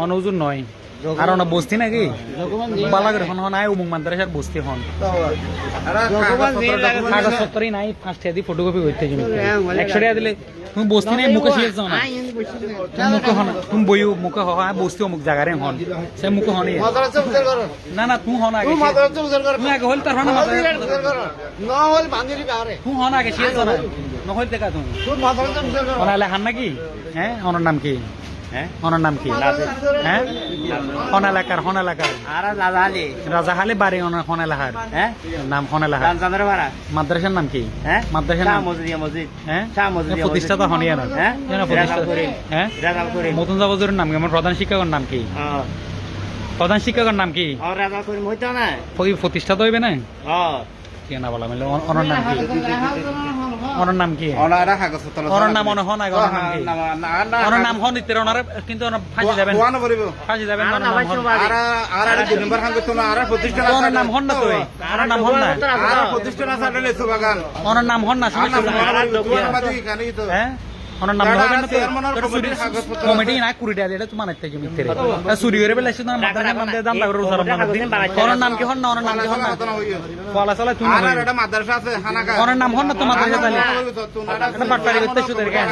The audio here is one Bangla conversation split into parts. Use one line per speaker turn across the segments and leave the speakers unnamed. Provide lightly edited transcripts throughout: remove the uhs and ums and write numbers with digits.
অনুজুর নয় আর অনেক বস্তি নাকি বালা করে হন নাই উমুক মাদ্রাসার বস্তি হন কাগজপত্রই নাই 5 টাকা দিয়ে ফটোকপি করতে জমি 100 টাকা দিলে তুমি বস্তি নাই মুখে শিখে যাও না তুমি মুখে হন তুমি বইও মুখে হয় বস্তি অমুক জায়গারে হন সে মুখে হন না না তুমি হন আগে তুমি আগে হল তার হন তুমি হন আগে শিখে যাও না নহল দেখা তুমি হনালে হান নাকি হ্যাঁ ওনার নাম কি ওনার নাম কি হ্যাঁ হন এলাকার রাজাহালি বাড়ি ওনার হন এলাকার নাম হন এলাকার মাদ্রাসার নাম কি মাদ্রাসার নাম হ্যাঁ প্রতিষ্ঠাতা হনিয়া না হ্যাঁ মতন জাবজুরের নাম কি আমার প্রধান শিক্ষকের নাম কি প্রধান শিক্ষকের নাম কি প্রতিষ্ঠাতা হইবে না কি না বলা মিলে ওনার নাম কি ওনার নাম কি ওনার নাম মনে হন আগে ওনার নাম হন ইত্তের ওনার কিন্তু ফাঁসি যাবেন ওনার নাম হন না তো ওনার নাম হন না ওনার নাম হন না হ্যাঁ ওনার নাম হবে না তো কমিটি না কুড়ি টাকা এটা তো মানাইতে কি মিথ্যে চুরি করে বেলাইছ না মাদ্রাসার নাম দিয়ে দাম লাগবে রোজার ওনার নাম কি হন না ওনার নাম কি হন না বলা চলা তুমি এটা মাদ্রাসা আছে হানাকা ওনার নাম হন না তো মাদ্রাসা তাহলে এটা বাটপাড়ি করতে সুদের কেন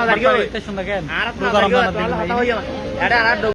বাটপাড়ি করতে সুন্দর কেন রোজার রমজান দিন